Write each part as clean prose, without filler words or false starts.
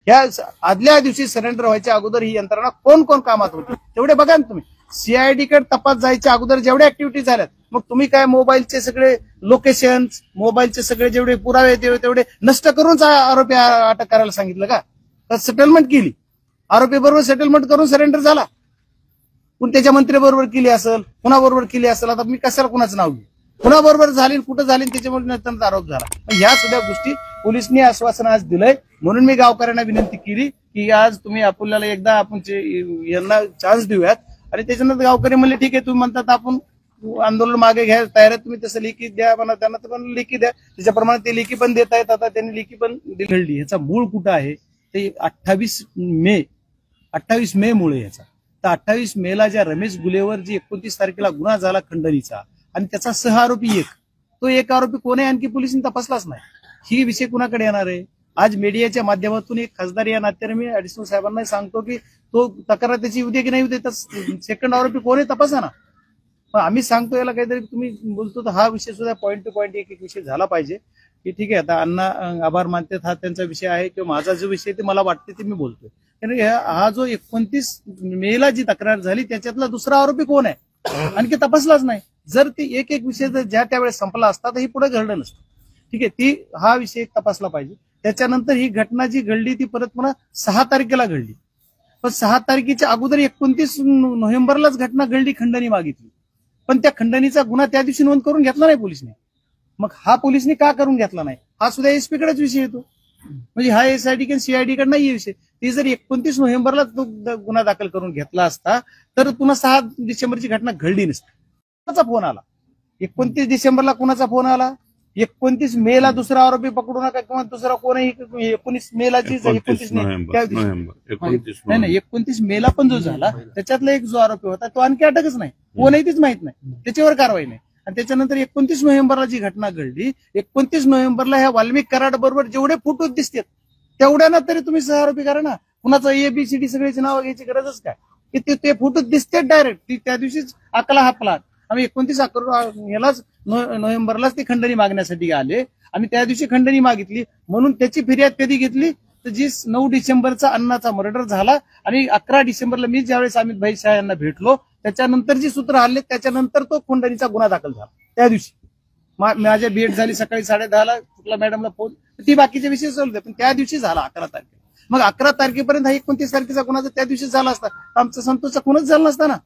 ह्या आदल्या दिवशी सरेंडर व्हायच्या अगोदर ही यंत्रणा कोण कोण कामात होती तेवढे बघा ना तुम्ही. सीआयडी कडे तपास जायच्या अगोदर जेवढ्या ऍक्टिव्हिटी झाल्यात, मग तुम्ही काय मोबाईलचे सगळे लोकेशन, मोबाईलचे सगळे जेवढे पुरावे तेवढे नष्ट करूनच आरोपी अटक करायला सांगितलं का? तर सेटलमेंट केली, आरोपी बरोबर सेटलमेंट करून सरेंडर झाला. पण त्याच्या मंत्र्याबरोबर केली असेल, कुणाबरोबर केली असेल, आता मी कशाला कुणाचं नाव घेऊ, कुणाबरोबर झाली कुठं झाली त्याच्यामुळे नंतर आरोप झाला. ह्या सुद्धा गोष्टी पोलिसांनी आश्वासन आज दिलंय. म्हणून मी गावकऱ्यांना विनंती केली की आज तुम्ही आपल्याला एकदा आपण यांना चान्स देऊयात. आणि त्याच्यानंतर गावकरी म्हणले ठीक आहे, तुम्ही म्हणतात आपण आंदोलन मागे घ्या तयार आहे, तुम्ही तसं लेखी द्या म्हणा, त्यांना पण लेखी द्या. त्याच्याप्रमाणे ते लेखी पण देत आहेत. आता त्यांनी लेखी पण दिली. ह्याचा मूळ कुठं आहे ते 28 मे मुळे याचा. तर 28 मेला ज्या रमेश गुलेवर जी 29 तारखेला गुन्हा झाला खंडणीचा आणि त्याचा सह आरोपी तो एक आरोपी कोण आहे आणखी पोलिसांनी तपासलाच नाही. ही विषय कुणाकडे येणार आहे? आज मीडियाच्या माध्यमातून एक खासदार या नात्याने मी ऍडिशनल साहेबांना सांगतो की तो तक्रार त्याची उद्या की नाही उद्या, तर सेकंड आरोपी कोण आहे तपासा ना. पण आम्ही सांगतो याला काहीतरी तुम्ही बोलतो तर हा विषय सुद्धा पॉईंट टू पॉईंट एक विषय झाला पाहिजे की ठीक आहे आता अण्णा आभार मानतात हा त्यांचा विषय आहे किंवा माझा जो विषय ते मला वाटते ते मी बोलतोय. हा जो 29 मेला जी तक्रार झाली त्याच्यातला दुसरा आरोपी कोण आहे आणखी तपासलाच नाही. जर ती एक विषय जर ज्या त्यावेळेस संपला असता तर ही पुढे घडलं नसतं. ठीक आहे, हा विषय तपासला पाहिजे. त्याच्यानंतर ही घटना जी घडली ती परत पुन्हा 6 तारखेला घडली. पण 6 तारखेच्या अगोदर 29 नोव्हेंबरलाच घटना घडली, खंडणी मागितली. पण त्या खंडणीचा गुन्हा त्या दिवशी नोंद करून घेतला नाही पोलिसने. मग हा पोलिसने का करून घेतला नाही हा सुद्धा एसपी कडेच विषय येतो. म्हणजे हा एसआयडी कडे सीआयडी कडे नाहीये विषय. ती जर 29 नोव्हेंबरला तो गुन्हा दाखल करून घेतला असता तर पुन्हा 6 डिसेंबरची घटना घडली नसती. कुणाचा फोन आला 29 डिसेंबरला? कुणाचा फोन आला? 29 मेला दुसरा आरोपी पकडू नका किंवा दुसरा कोणीही 19 मेला जी 29 मेला पण जो झाला त्याच्यातला एक जो आरोपी होता तो आणखी अटकच नाही, कोणही तीच माहित नाही, त्याच्यावर कारवाई नाही. आणि त्याच्यानंतर 29 नोव्हेंबरला जी घटना घडली 29 नोव्हेंबरला ह्या वाल्मिक कराड बरोबर जेवढे फोटो दिसतात तेवढ्याना तरी तुम्ही सह आरोपी करा ना. कुणाचं एबीसीडी सगळ्याची नावं घ्यायची गरजच काय की ते फोटो दिसतात डायरेक्ट. त्या दिवशीच अकला हापला. आम्ही 29 यालाच नोव्हेंबरलाच ते खंडणी मागण्यासाठी आले आणि त्या दिवशी खंडणी मागितली. म्हणून त्याची फिर्याद कधी घेतली तर जी 9 डिसेंबरचा अण्णाचा मर्डर झाला आणि 11 डिसेंबरला मी ज्यावेळेस अमित भाई शाह यांना भेटलो त्याच्यानंतर जी सूत्र आले त्याच्यानंतर तो खंडणीचा गुन्हा दाखल झाला. त्या दिवशी माझ्या भेट झाली सकाळी 10:30ला, शुक्ला मॅडमला फोन, ती बाकीचे विषय चालू होते पण त्या दिवशी झाला 11 तारखेला. मग 11 तारखेपर्यंत हा 29 तारखेचा गुन्हा जर त्या दिवशी झाला असता आमचा संतोषचा खूनच झाला नसता ना.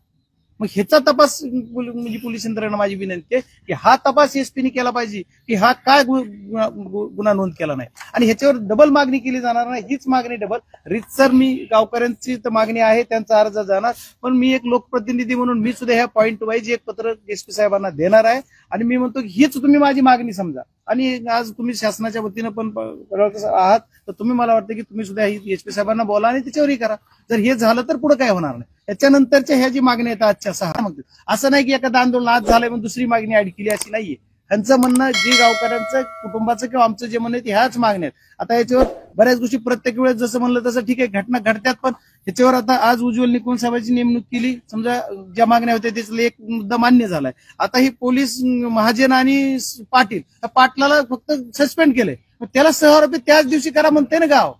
मग ह्याचा तपास म्हणजे पोलीस यंत्रणा माझी विनंती आहे की हा तपास एसपीने केला पाहिजे की हा काय गुन्हा नोंद केला नाही आणि ह्याच्यावर डबल मागणी केली जाणार नाही. हीच मागणी डबल रितसर मी गावकऱ्यांची तर मागणी आहे, त्यांचा अर्ज जाणार. पण मी एक लोकप्रतिनिधी म्हणून मी सुद्धा ह्या पॉईंट वाईज एक पत्र एसपी साहेबांना देणार आहे आणि मी म्हणतो हीच तुम्ही माझी मागणी समजा. आणि आज तुम्ही शासनाच्या वतीनं पण आहात तर तुम्ही मला वाटतं की तुम्ही सुद्धा एसपी साहेबांना बोला आणि त्याच्यावरही करा. जर हे झालं तर पुढे काय होणार नाही. त्याच्यानंतरच्या ह्या जी मागणी आहेत आजच्या 6 मग असं नाही की एखादं आंदोलन आज झालंय मग दुसरी मागणी ऍड केली अशी नाहीये. ह्यांचं म्हणणं जे गावकऱ्यांचं कुटुंबाचं किंवा आमचं जे म्हणणं आहे ह्याच मागण्या आहेत. आता याच्यावर बऱ्याच गोष्टी प्रत्येक वेळेस जसं म्हणलं तसं ठीक आहे घटना घडतात पण ह्याच्यावर आता आज उज्ज्वल निकुंज साहेबांची नेमणूक केली. समजा ज्या मागण्या होत्या त्याच्यातला एक मुद्दा मान्य झालाय. आता ही पोलीस महाजन आणि पाटील त्या पाटलाला फक्त सस्पेंड केलंय. त्याला सहआरोपी त्याच दिवशी करा म्हणते ना गाव.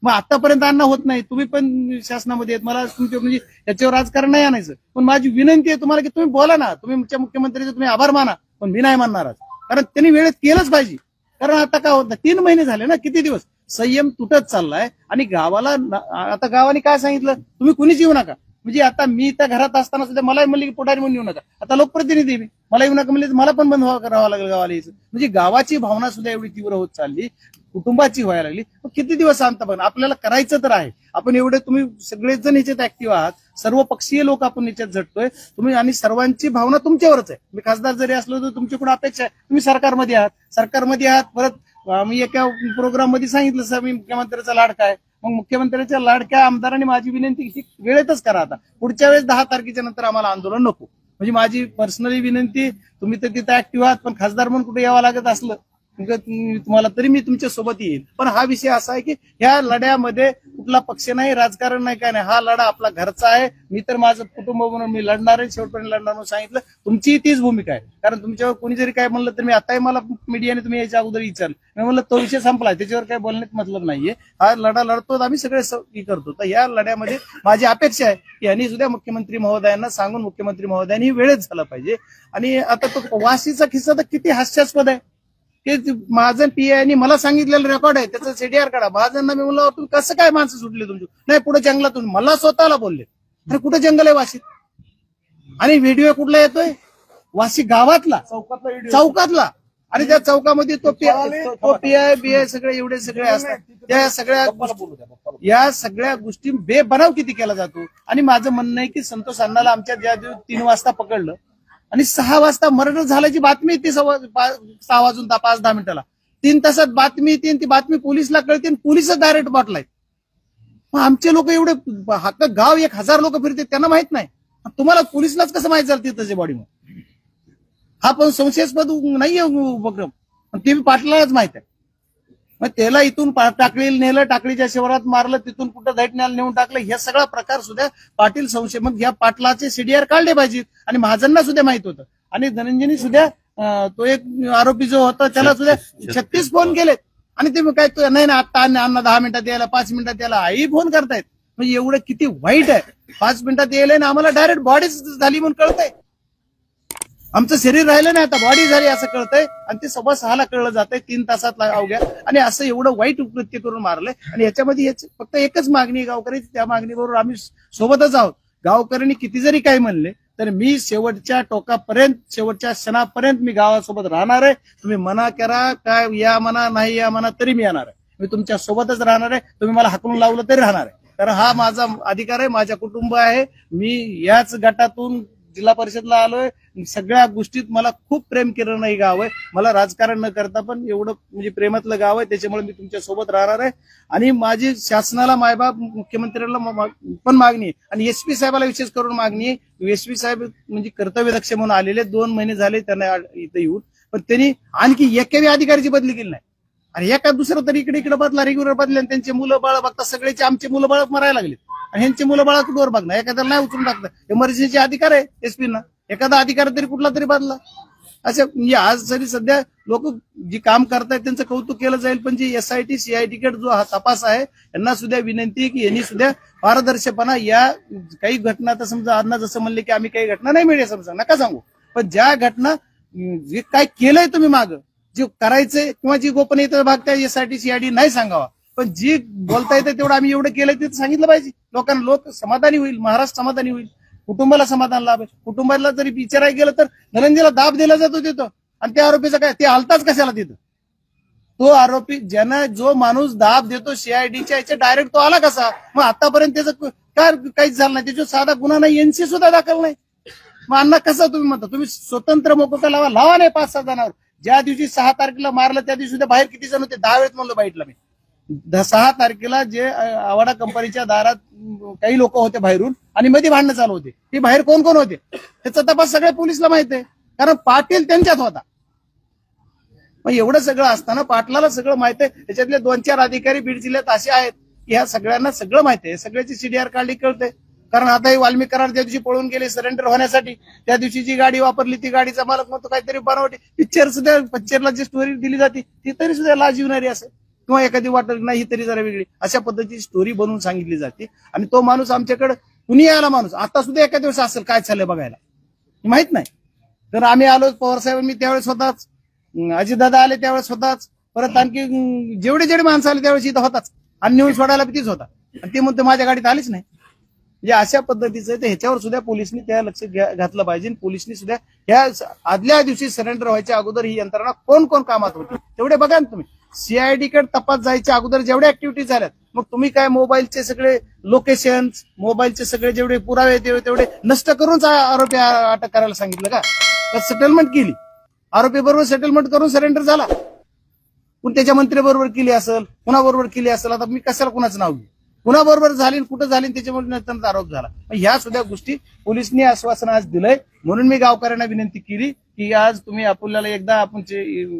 मग आतापर्यंत अन्न होत नाही. तुम्ही पण शासनामध्ये आहेत, मला तुमच्या म्हणजे याच्यावर राजकारण नाही आणायचं पण माझी विनंती आहे तुम्हाला की तुम्ही बोला ना. तुम्ही मुख्यमंत्र्यांचे तुम्ही आभार माना पण मी नाही मानणार आज. कारण त्यांनी वेळेत केलंच पाहिजे. कारण आता काय होत 3 महिने झाले ना, किती दिवस संयम तुटत चाललाय आणि गावाला आता गावाने काय सांगितलं तुम्ही कुणीच येऊ नका. म्हणजे आता मी त्या घरात असताना सुद्धा मला म्हणले की पोटारी म्हणून येऊ नका. आता लोकप्रतिनिधी मी मला येऊ नका म्हणले मला पण बंद करावं लागेल गावाला यायचं. म्हणजे गावाची भावना सुद्धा एवढी तीव्र होत चालली, कुटुंबाची व्हायला लागली. किती दिवस शांत पण आपल्याला करायचं तर आहे. आपण एवढे तुम्ही सगळेच जण ह्याच्यात ऍक्टिव्ह आहात, सर्व पक्षीय लोक आपण याच्यात झटतोय तुम्ही आणि सर्वांची भावना तुमच्यावरच आहे. मी खासदार जरी असलो तर तुमच्याकडून अपेक्षा आहे. तुम्ही सरकारमध्ये आहात. परत मी एका प्रोग्राम मध्ये सांगितलं मी मुख्यमंत्र्याचा लाडका आहे. मग मुख्यमंत्र्याच्या लाडक्या आमदारांनी माझी विनंती ही वेळेतच करा. आता पुढच्या वेळेस 10 तारखेच्या नंतर आम्हाला आंदोलन नको. म्हणजे माझी पर्सनली विनंती, तुम्ही तर तिथे ऍक्टिव्ह आहात पण खासदार म्हणून कुठे यावं लागत असलं तुम्हाला तरी मी तुमच्या सोबत येईल. पण हा विषय असा आहे की ह्या लढ्यामध्ये कुठला पक्ष नाही, राजकारण नाही, काय नाही. हा लढा आपला घरचा आहे. मी तर माझं कुटुंब म्हणून मी लढणार आहे, शेवटपर्यंत लढणार म्हणून सांगितलं. तुमची तीच भूमिका आहे. कारण तुमच्यावर कोणी जरी काय म्हणलं तर मी आताही मला मीडियाने तुम्ही याच्या अगोदर विचारलं, मी म्हणलं तो विषय संपलाय, त्याच्यावर काय बोलण्यात मतलब नाहीये. हा लढा लढतो, आम्ही सगळे करतो. तर या लढ्यामध्ये माझी अपेक्षा आहे की यांनी सुद्धा मुख्यमंत्री महोदयांना सांगून मुख्यमंत्री महोदयांनी वेळेत झाला पाहिजे. आणि आता तो वाशीचा किस्सा तर किती हास्यास्पद आहे. ते महाजन पीआयनी मला सांगितलेलं रेकॉर्ड आहे, त्याचं सीडीआर काढा. महाजनना मी म्हणलं तुम्ही कसं काय माणसं सुटले तुमची, नाही पुढे जंगलातून, मला स्वतःला बोलले. अरे कुठं जंगल आहे वाशीत? आणि व्हिडिओ कुठला येतोय? वाशी गावातला, चौकातला. आणि त्या चौकामध्ये तो पीआय बीआय सगळे एवढे सगळे असतात. या सगळ्या गोष्टी बेबनाव किती केला जातो. आणि माझं म्हणणं आहे की संतोष अण्णाला आमच्या ज्या 3 वाजता पकडलं आणि 6 वाजता मर्डर झाल्याची बातमी येते, 6 वाजून 5-10 मिनिटाला 3 तासात बातमी येते. ती बातमी पोलिसला कळते आणि पोलिसच डायरेक्ट बाटलाय. मग आमचे लोक एवढे हक्क गाव 1000 लोक फिरते, त्यांना माहित नाही. तुम्हाला पोलिसलाच कसं माहित झालं तिथं बॉडी? हा पण संशयास्पद नाहीये उपक्रम, ते पाटलालाच माहित आहे. मग त्याला इथून टाकळीला नेलं, टाकळीच्या शिवारात मारलं, तिथून कुठं दैठण्याला नेऊन टाकलं. हे सगळा प्रकार सुद्धा पाटील संशय. मग या पाटलाचे सीडीआर काढले पाहिजेत. आणि महाजनना सुद्धा माहित होतं. आणि धनंजयनी सुद्धा तो एक आरोपी जो होता त्याला सुद्धा 36 फोन केलेत. आणि ते काय नाही ना आता अण्णा 10 मिनिटात यायला, 5 मिनिटात यायला, आई फोन करतायत. म्हणजे एवढं किती वाईट आहे. 5 मिनिटात यायला ना आम्हाला डायरेक्ट बॉडीच झाली म्हणून कळतंय. आमचं शरीर राहिलं नाही, आता बॉडी झाली असं कळतंय. आणि ते 6:15ला कळलं जातंय, 3 तासात अवघ्या. आणि असं एवढं वाईट कृत्य करून मारलंय. आणि याच्यामध्ये फक्त एकच मागणी आहे गावकऱ्याची, त्या मागणीबरोबर आम्ही सोबतच आहोत. गावकऱ्यांनी किती जरी काय म्हणले तर मी शेवटच्या टोकापर्यंत, शेवटच्या क्षणापर्यंत मी गावासोबत राहणार आहे. तुम्ही मना करा, काय या म्हणा, नाही या म्हणा, तरी मी येणार आहे. मी तुमच्या सोबतच राहणार आहे. तुम्ही मला हाकलून लावलं तरी राहणार आहे. कारण हा माझा अधिकार आहे, माझ्या कुटुंब आहे. मी याच गटातून जिल्हा परिषदला आलोय. सगळ्या गोष्टीत मला खूप प्रेम केलं नाही गाव आहे. मला राजकारण न करता पण एवढं म्हणजे प्रेमातलं गाव आहे. त्याच्यामुळे मी तुमच्या सोबत राहणार आहे. आणि माझी शासनाला, मायबाप, मुख्यमंत्र्यांना पण मागणी आहे. आणि एसपी साहेबाला विशेष करून मागणी आहे. एसपी साहेब म्हणजे कर्तव्यदक्ष म्हणून आलेले, 2 महिने झाले त्यांना इथं येऊन, पण त्यांनी आणखी एकाही अधिकाऱ्याची बदली केली नाही. आणि एका दुसरं तरी इकडे बदला, रेग्युलर बदले. आणि त्यांचे मुलं बाळ बघता, सगळ्याचे आमचे मुलं बाळ मरायला लागले. आणि ह्यांचे मुलं बाळा कुठवर बघणार? एखाद्याला नाही उचलून टाकतं. इमर्जन्सीचे अधिकार आहे एसपीना. एखादा अधिकार तरी कुठला तरी बदला. असं म्हणजे आज जरी सध्या लोक जी काम करतायत त्यांचं कौतुक केलं जाईल. पण जी एसआयटी सीआयटी जो हा तपास आहे, यांना सुद्धा विनंती आहे की यांनी सुद्धा पारदर्शकपणा, या काही घटना, तर समजा अण्णा जसं म्हणले की आम्ही काही घटना नाही मिळेल समजा, नका सांगू. पण ज्या घटना जे काय केलंय तुम्ही मागं, जे करायचंय किंवा जी गोपनीयता भाग त्या एसआयटी सीआयडी नाही सांगावा. पण जी बोलता येते तेवढं आम्ही एवढं केलंय ते सांगितलं पाहिजे लोकांना. लोक समाधानी होईल, महाराष्ट्र समाधानी होईल, कुटुंबाला समाधान लाभ आहे. कुटुंबाला जरी विचारायला गेलं तर धनंजयला दाब दिला जातो तिथं. आणि त्या आरोपीचा काय, ते हलताच कशाला तिथं? तो आरोपी ज्यांना, जो माणूस दाब देतो सीआयडीच्या याच्या, डायरेक्ट तो आला कसा? मग आतापर्यंत त्याचं काय काहीच झालं नाही. त्याच्यावर साधा गुन्हा नाही, एनसी सुद्धा दाखल नाही. मग अण्णा कसं तुम्ही म्हणता? तुम्ही स्वतंत्र मोकोका लावा नाही 5-6 जणांवर. ज्या दिवशी 6 तारखेला मारलं त्या दिवशी सुद्धा बाहेर किती जण होते? 10 वेळेस म्हणलं बाईटला मी. 6 तारखेला जे आवाडा कंपनीच्या दारात काही लोक होते बाहेरून, आणि मध्ये भांडणं चालू होते. ते बाहेर कोण कोण होते त्याचा तपास सगळ्या पोलिसला माहित आहे. कारण पाटील त्यांच्यात होता. मग एवढं सगळं असताना पाटलाला सगळं माहित आहे. त्याच्यातले 2-4 अधिकारी बीड जिल्ह्यात असे आहेत की ह्या सगळ्यांना सगळं माहिती आहे. सगळ्याची सीडीआर काढली कळते. कारण आता हे वाल्मिक कराड ज्या दिवशी पळून गेले सरेंडर होण्यासाठी, त्या दिवशी जी गाडी वापरली ती गाडीचा मालक म्हणतो काहीतरी बनावटी. पिक्चरला जी स्टोरी दिली जाते ती तरी सुद्धा लाज येणारी असेल, किंवा एखादी वाटत नाही ही तरी जरा वेगळी, अशा पद्धतीची स्टोरी बनवून सांगितली जाते. आणि तो माणूस आमच्याकडे कुणी आला माणूस आता सुद्धा एका दिवस असेल काय चाललंय बघायला माहित नाही. तर आम्ही आलो, पवार साहेब मी त्यावेळेस होताच, अजितदादा आले त्यावेळेस होताच, परत आणखी जेवढे माणसं आले त्यावेळेस इथं होताच. आणि नेऊन सोडायला तीच होता. आणि ते म्हणतो माझ्या गाडीत आलीच नाही. म्हणजे अशा पद्धतीचं ते ह्याच्यावर सुद्धा पोलिसनी त्या लक्ष घातलं पाहिजे. पोलिसनी सुद्धा ह्या आदल्या दिवशी सरेंडर व्हायच्या अगोदर ही यंत्रणा कोण कोण कामात होती तेवढे बघा ना तुम्ही. सीआयडी कडे तपास जायच्या अगोदर जेवढ्या ऍक्टिव्हिटीज झाल्यात, मग तुम्ही काय मोबाईलचे सगळे लोकेशन, मोबाईलचे सगळे जेवढे पुरावे तेवढे नष्ट करूनच आरोपी अटक करायला सांगितलं का? सेटलमेंट केली, आरोपी बरोबर सेटलमेंट करून सरेंडर झाला. पण त्याच्या मंत्र्याबरोबर केली असेल, कुणाबरोबर केली असेल, आता मी कशाला कुणाचं नाव घेऊ, कुणाबरोबर झाली कुठं झाली त्याच्यामुळे आरोप झाला. ह्या सुद्धा गोष्टी पोलिसनी आश्वासन आज दिलंय. म्हणून मी गावकऱ्यांना विनंती केली की आज तुम्ही आपल्याला एकदा आपण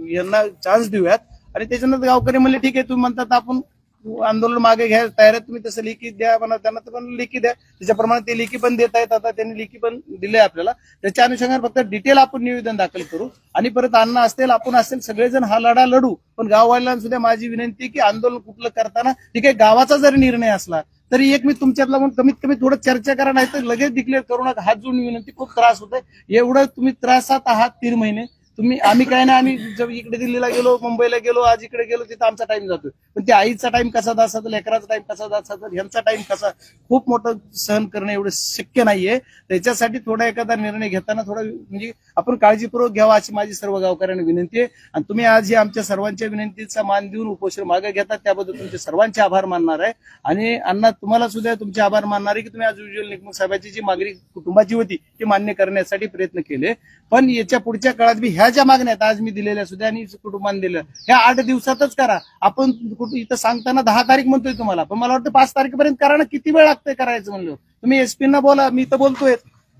यांना चान्स देऊयात. आणि त्याच्यानंतर गावकरी म्हणले ठीक आहे तुम्ही म्हणतात आपण आंदोलन मागे घ्या तयार आहे तुम्ही, तसं लेखी द्या म्हणा त्यांना, तर पण लेखी द्या. त्याच्याप्रमाणे ते लेखी पण देत आहेत. आता त्यांनी लेखी पण दिले आपल्याला. त्याच्या अनुषंगाने फक्त डिटेल आपण निवेदन दाखल करू आणि परत अण्णा असतील, आपण असतील, सगळेजण हा लढा लढू. पण गाववाल्यांना सुद्धा माझी विनंती की आंदोलन कुठलं करताना ठीक आहे, गावाचा जरी निर्णय असला तरी एक मी तुमच्यातला म्हणून कमीत कमी थोडं चर्चा करा, नाही तर लगेच डिक्लेअर करू नका. हात जोडून विनंती, खूप त्रास होतोय. एवढं तुम्ही त्रासात आहात 3 महिने. आम्ही काय नाही, आम्ही जब इकडे दिल्लीला गेलो, मुंबईला गेलो, आज इकडे गेलो, तिथं आमचा टाइम जातोय. पण त्या आईचा टाइम कसा जायचा, लेकराचा टाइम कसा जायचा, ह्यांचा टाइम कसा, खूप मोठं सहन करणं एवढं शक्य नाहीये. त्याच्यासाठी थोडा एखादा निर्णय घेताना थोडा म्हणजे आपण काळजीपूर्वक घ्यावा अशी माझी सर्व गावकऱ्यांना विनंती आहे. आणि तुम्ही आज ही आमच्या सर्वांच्या विनंतीचा मान देऊन उपोषण मागे घेतात त्याबद्दल तुमचे सर्वांचे आभार मानणार आहे. आणि अण्णा तुम्हाला सुद्धा तुमचे आभार मानणार आहे की तुम्ही आज उज्ज्वल निकमुख साहेबांची जी मागणी कुटुंबाची होती ती मान्य करण्यासाठी प्रयत्न केले. पण याच्या पुढच्या काळात बी ह्या ज्या मागण्या आहेत आज मी दिलेल्या सुद्धा आणि कुटुंबाने दिल्या ह्या 8 दिवसातच करा. आपण इथं सांगताना 10 तारीख म्हणतोय तुम्हाला, पण मला वाटतं 5 तारखेपर्यंत करा ना. किती वेळ लागतोय करायचं म्हणलं. तुम्ही एसपींना बोला, मी तर बोलतोय.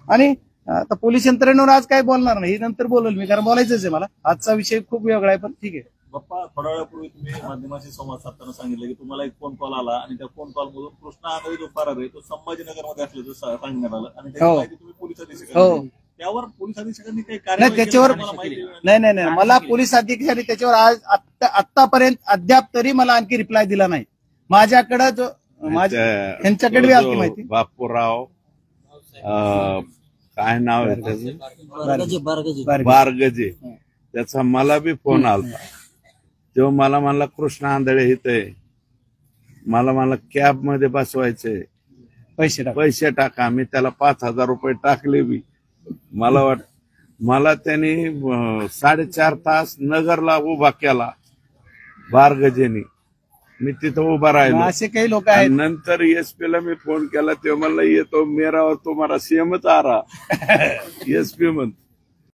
आणि आता पोलीस यंत्रणेवर आज काय बोलणार नाही, नंतर बोलेल मी, कारण बोलायचंच आहे मला. आजचा विषय खूप वेगळा आहे, पण ठीक आहे. बाप्पा, थोड्या वेळापूर्वी तुम्ही माध्यमांशी संवाद साधताना सांगितलं की तुम्हाला एक फोन कॉल आला आणि त्या फोन कॉल मधून कृष्णा आंधळे जो फरार आहे तो संभाजीनगरमध्ये असल्याचं सांगण्यात आलं आणि त्याची माहिती तुम्ही पोलीस अधीक्षकांना दिली. त्यावर पोलीस अधीक्षकांनी काही नाही त्याच्यावर नाही मला पोलीस अधिकारी त्याच्यावर आज आतापर्यंत अद्याप तरी मला आणखी रिप्लाय दिला नाही. माझ्याकडे जो यांच्याकडे आली माहिती, बापूराव काय नाव आहे त्याचं, बारगजे, त्याचा मला बी फोन आला. तेव्हा मला म्हणला कृष्णा आंधळे इथे मला कॅब मध्ये बसवायचंय, पैसे टाका. मी त्याला 5,000 रुपये टाकले बी. मला त्यांनी 4.5 तास नगरला उभा केला बारगजेनी. मी तिथं उभा राहिलो. असे काही लोक आहेत. नंतर एसपी ला मी फोन केला तेव्हा मला येतो मेरा और तुम्हारा सेमच आ रहा एसपी म्हणतो.